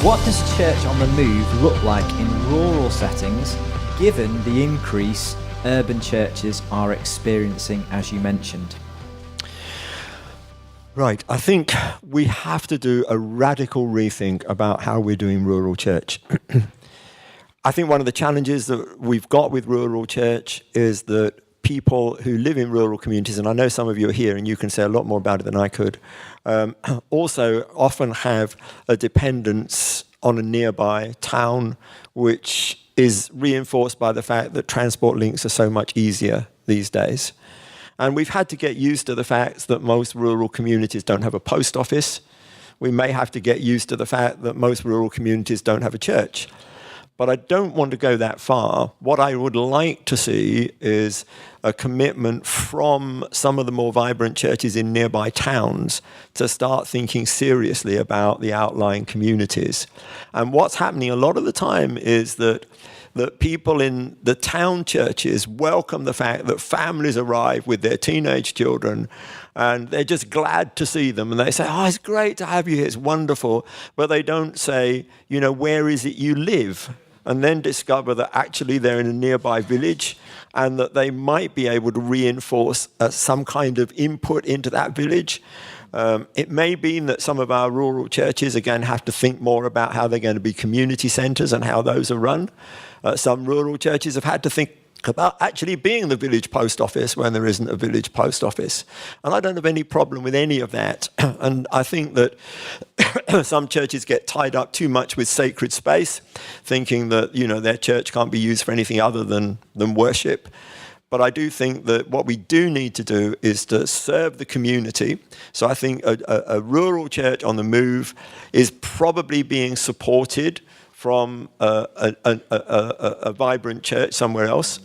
What does church on the move look like in rural settings, given the increase urban churches are experiencing, as you mentioned? Right, I think we have to do a radical rethink about how we're doing rural church. I think one of the challenges that we've got with rural church is that people who live in rural communities, and I know some of you are here and you can say a lot more about it than I could, also often have a dependence on a nearby town, which is reinforced by the fact that transport links are so much easier these days. And we've had to get used to the fact that most rural communities don't have a post office. We may have to get used to the fact that most rural communities don't have a church. But I don't want to go that far. What I would like to see is a commitment from some of the more vibrant churches in nearby towns to start thinking seriously about the outlying communities. And what's happening a lot of the time is that people in the town churches welcome the fact that families arrive with their teenage children and they're just glad to see them. And they say, oh, it's great to have you here, it's wonderful. But they don't say, where is it you live? And then discover that actually they're in a nearby village and that they might be able to reinforce some kind of input into that village. It may be that some of our rural churches, again, have to think more about how they're going to be community centres and how those are run. Some rural churches have had to think about actually being the village post office when there isn't a village post office. And I don't have any problem with any of that. And I think that some churches get tied up too much with sacred space, thinking that, their church can't be used for anything other than worship. But I do think that what we do need to do is to serve the community. So I think a rural church on the move is probably being supported from a vibrant church somewhere else,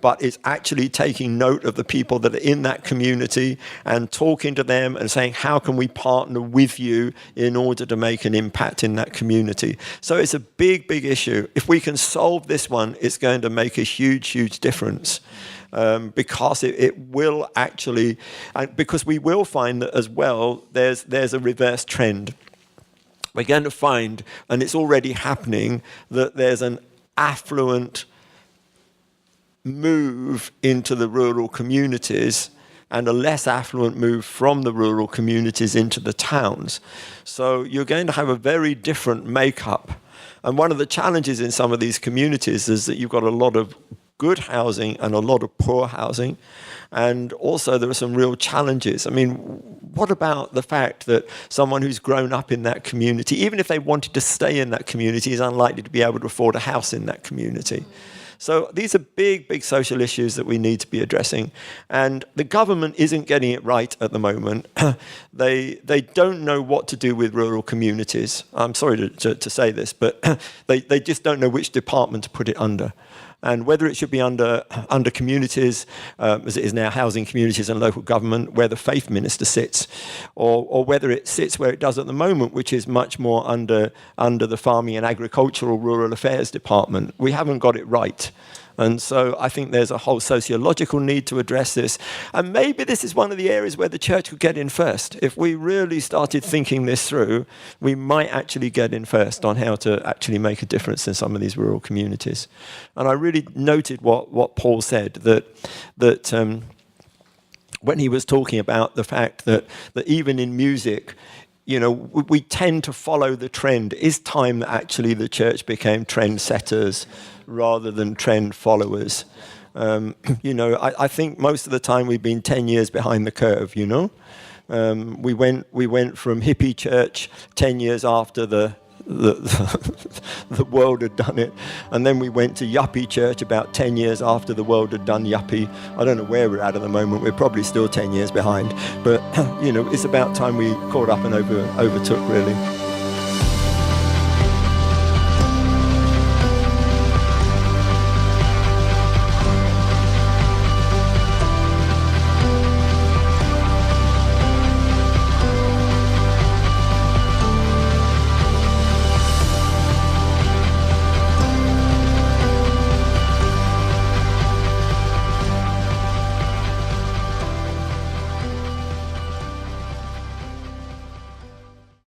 but it's actually taking note of the people that are in that community and talking to them and saying, how can we partner with you in order to make an impact in that community? So it's a big, big issue. If we can solve this one, it's going to make a huge, huge difference. Because it will actually, because we will find that as well, there's a reverse trend. We're going to find, and it's already happening, that there's an affluent move into the rural communities and a less affluent move from the rural communities into the towns. So you're going to have a very different makeup. And one of the challenges in some of these communities is that you've got a lot of good housing and a lot of poor housing. And also there are some real challenges. I mean, what about the fact that someone who's grown up in that community, even if they wanted to stay in that community, is unlikely to be able to afford a house in that community? So these are big, big social issues that we need to be addressing. And the government isn't getting it right at the moment. They don't know what to do with rural communities. I'm sorry to say this, but they just don't know which department to put it under. And whether it should be under communities, as it is now, housing communities and local government, where the faith minister sits, or whether it sits where it does at the moment, which is much more under the farming and agricultural rural affairs department. We haven't got it right. And so I think there's a whole sociological need to address this. And maybe this is one of the areas where the church could get in first. If we really started thinking this through, we might actually get in first on how to actually make a difference in some of these rural communities. And I really noted what Paul said, that when he was talking about the fact that even in music, we tend to follow the trend. It's time that actually the church became trendsetters rather than trend followers. I think most of the time we've been 10 years behind the curve, We went from hippie church 10 years after the world had done it, and then we went to yuppie church about 10 years after the world had done yuppie. I don't know where we're at the moment. We're probably still 10 years behind, but it's about time we caught up and overtook, really.